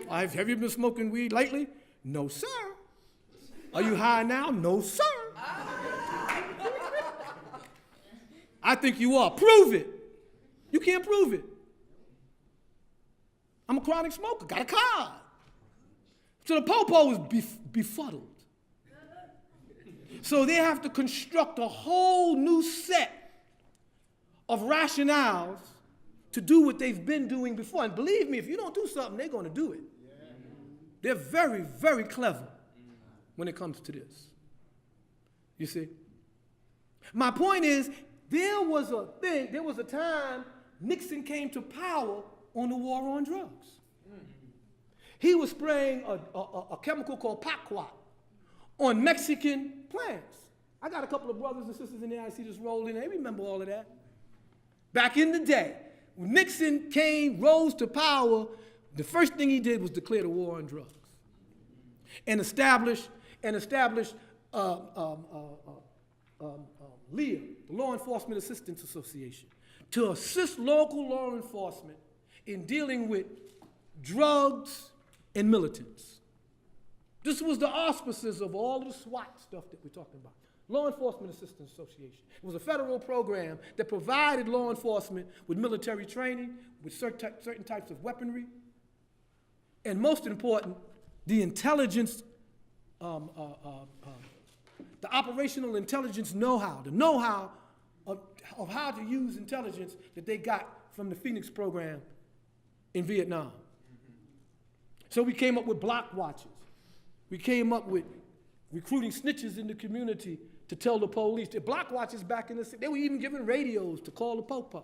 Have you been smoking weed lately? No, sir. Are you high now? No, sir. I think you are. Prove it. You can't prove it. I'm a chronic smoker, got a card. So the popo is befuddled. So they have to construct a whole new set of rationales to do what they've been doing before. And believe me, if you don't do something, they're going to do it. They're very, very clever when it comes to this. You see? My point is, there was a time Nixon came to power on the war on drugs. He was spraying a chemical called paquat on Mexican plants. I got a couple of brothers and sisters in there, I see this rolling, they remember all of that. Back in the day, when Nixon rose to power, the first thing he did was declare the war on drugs and establish LIA, the Law Enforcement Assistance Association, to assist local law enforcement in dealing with drugs and militants. This was the auspices of all of the SWAT stuff that we're talking about. Law Enforcement Assistance Association. It was a federal program that provided law enforcement with military training, with certain types of weaponry, and most important, the intelligence, the operational intelligence know-how, the know-how of how to use intelligence that they got from the Phoenix program in Vietnam. So we came up with block watches. We came up with recruiting snitches in the community to tell the police. The block watches back in the city, they were even given radios to call the popo.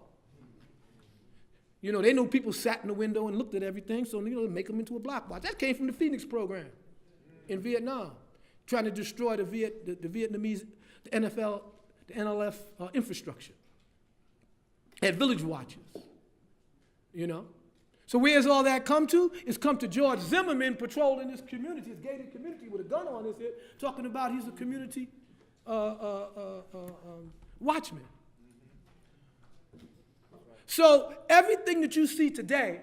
You know, they knew people sat in the window and looked at everything, so make them into a block watch. That came from the Phoenix program in Vietnam, trying to destroy the Vietnamese, the NFL, the NLF infrastructure. Had village watches, you know. So where's all that come to? It's come to George Zimmerman patrolling this community, his gated community, with a gun on his head, talking about he's a community watchman. So everything that you see today,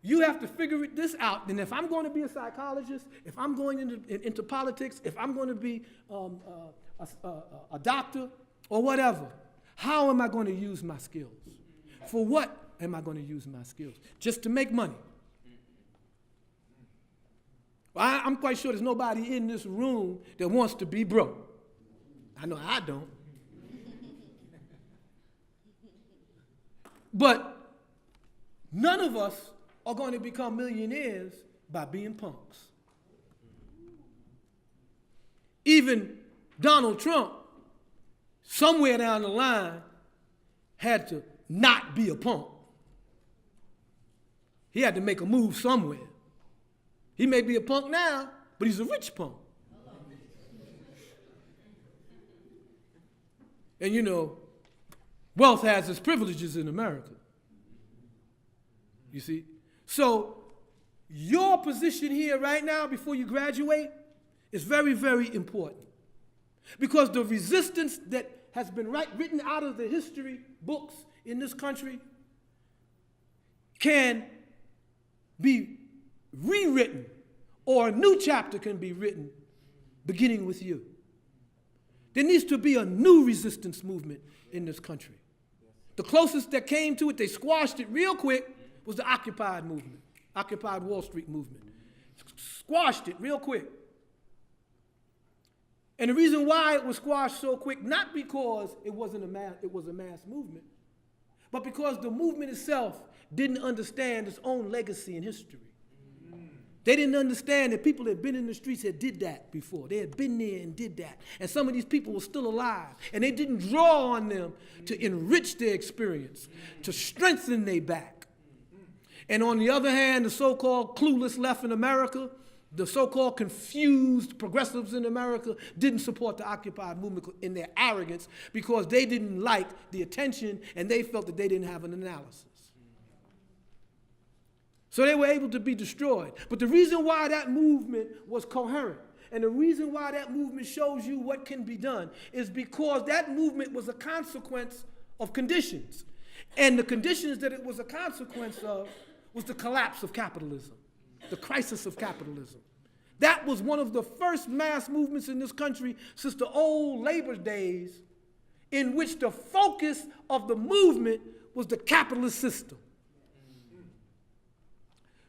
you have to figure this out. And if I'm going to be a psychologist, if I'm going into politics, if I'm going to be a doctor or whatever, how am I going to use my skills? For what am I going to use my skills? Just to make money. Well, I'm quite sure there's nobody in this room that wants to be broke. I know I don't. But none of us are going to become millionaires by being punks. Even Donald Trump, somewhere down the line, had to not be a punk. He had to make a move somewhere. He may be a punk now, but he's a rich punk. And you know, wealth has its privileges in America. You see? So your position here right now before you graduate is very, very important. Because the resistance that has been written out of the history books in this country can be rewritten, or a new chapter can be written beginning with you. There needs to be a new resistance movement in this country. The closest that came to it, they squashed it real quick, was the Occupy movement, Occupy Wall Street movement. Squashed it real quick. And the reason why it was squashed so quick, not because it was a mass movement, but because the movement itself didn't understand its own legacy and history. They didn't understand that people that had been in the streets had did that before. They had been there and did that. And some of these people were still alive. And they didn't draw on them to enrich their experience, to strengthen their back. And on the other hand, the so-called clueless left in America, the so-called confused progressives in America didn't support the Occupy movement in their arrogance because they didn't like the attention and they felt that they didn't have an analysis. So they were able to be destroyed. But the reason why that movement was coherent and the reason why that movement shows you what can be done is because that movement was a consequence of conditions. And the conditions that it was a consequence of was the collapse of capitalism. the crisis of capitalism. That was one of the first mass movements in this country since the old labor days, in which the focus of the movement was the capitalist system.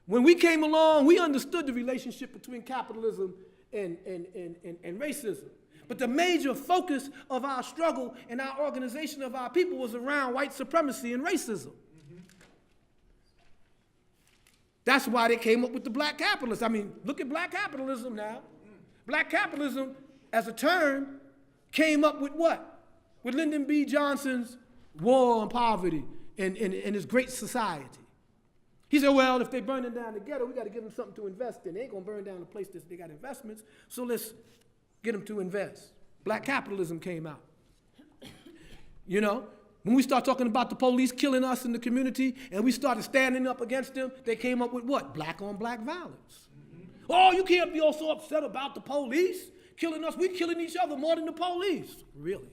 When we came along, we understood the relationship between capitalism and racism. But the major focus of our struggle and our organization of our people was around white supremacy and racism. That's why they came up with the black capitalists. I mean, look at black capitalism now. Black capitalism, as a term, came up with what? With Lyndon B. Johnson's War on Poverty and his Great Society. He said, well, if they're burning down the ghetto, we got to give them something to invest in. They ain't going to burn down the place that they got investments, so let's get them to invest. Black capitalism came out. You know, when we start talking about the police killing us in the community and we started standing up against them, they came up with what? Black on black violence. Oh, you can't be all so upset about the police killing us. We're killing each other more than the police. Really?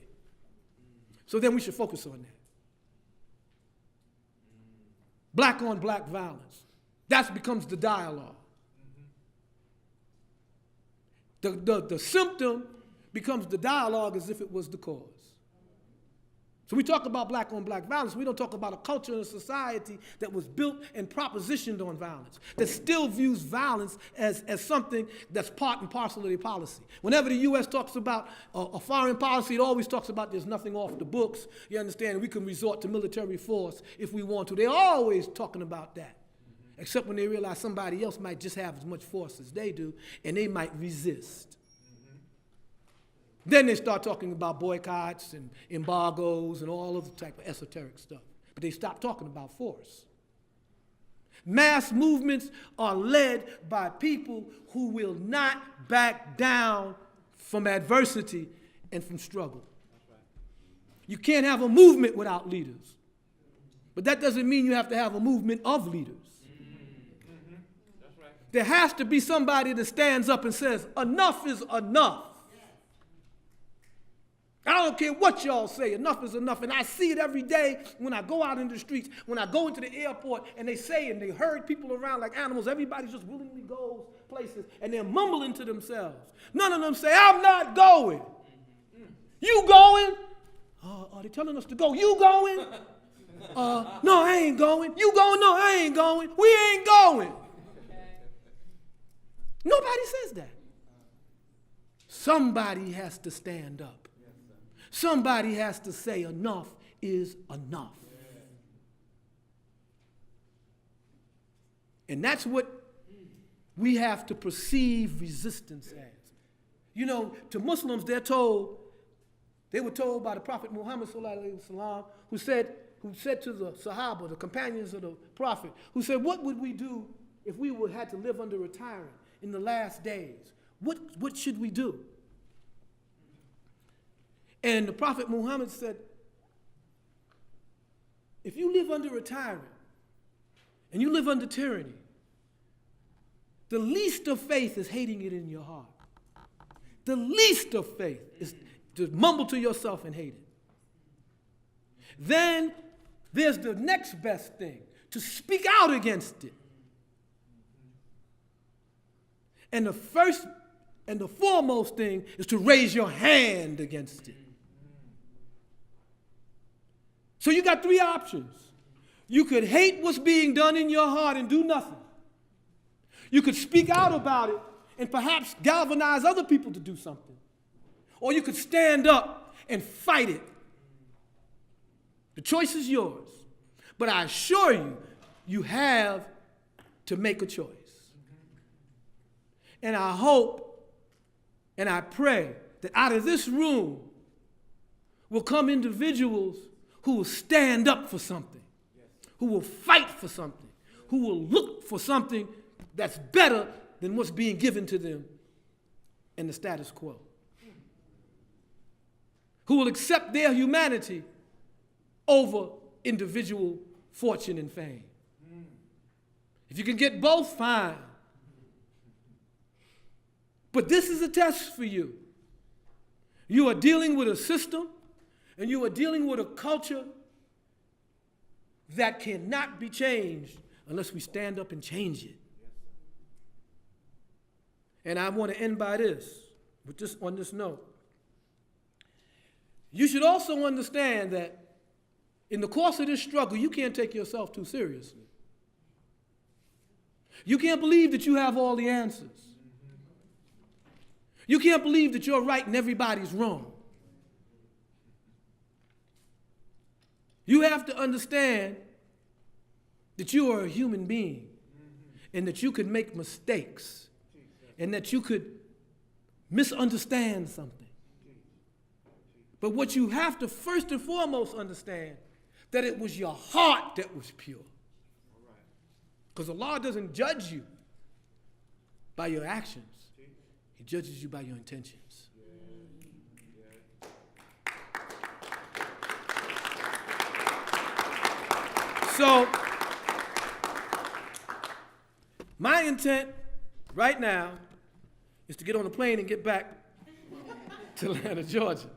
So then we should focus on that. Black on black violence. That becomes the dialogue. The symptom becomes the dialogue as if it was the cause. So we talk about black on black violence. We don't talk about a culture and a society that was built and propositioned on violence, that still views violence as something that's part and parcel of their policy. Whenever the U.S. talks about a foreign policy, it always talks about there's nothing off the books. You understand? We can resort to military force if we want to. They're always talking about that, except when they realize somebody else might just have as much force as they do, and they might resist. Then they start talking about boycotts and embargoes and all of the type of esoteric stuff. But they stop talking about force. Mass movements are led by people who will not back down from adversity and from struggle. You can't have a movement without leaders. But that doesn't mean you have to have a movement of leaders. There has to be somebody that stands up and says, enough is enough. I don't care what y'all say, enough is enough. And I see it every day when I go out in the streets, when I go into the airport, and they say, and they herd people around like animals, everybody just willingly goes places, and they're mumbling to themselves. None of them say, I'm not going. You going? Are they telling us to go? You going? No, I ain't going. You going? No, I ain't going. We ain't going. Nobody says that. Somebody has to stand up. Somebody has to say enough is enough. And that's what we have to perceive resistance as. You know, to Muslims, they were told by the Prophet Muhammad sallallahu alaihi wasallam, who said to the Sahaba, the companions of the Prophet, who said, what would we do if we had to live under a tyrant in the last days? What should we do? And the Prophet Muhammad said, if you live under a tyrant and you live under tyranny, the least of faith is hating it in your heart. The least of faith is to mumble to yourself and hate it. Then there's the next best thing, to speak out against it. And the first and the foremost thing is to raise your hand against it. So you got three options. You could hate what's being done in your heart and do nothing. You could speak out about it and perhaps galvanize other people to do something. Or you could stand up and fight it. The choice is yours. But I assure you, you have to make a choice. And I hope and I pray that out of this room will come individuals who will stand up for something, who will fight for something, who will look for something that's better than what's being given to them in the status quo, who will accept their humanity over individual fortune and fame. If you can get both, fine. But this is a test for you. You are dealing with a system and you are dealing with a culture that cannot be changed unless we stand up and change it. And I want to end by this, on this note. You should also understand that in the course of this struggle, you can't take yourself too seriously. You can't believe that you have all the answers. You can't believe that you're right and everybody's wrong. You have to understand that you are a human being and that you could make mistakes and that you could misunderstand something. But what you have to first and foremost understand, that it was your heart that was pure. Because Allah doesn't judge you by your actions. He judges you by your intentions. So, my intent right now is to get on a plane and get back to Atlanta, Georgia.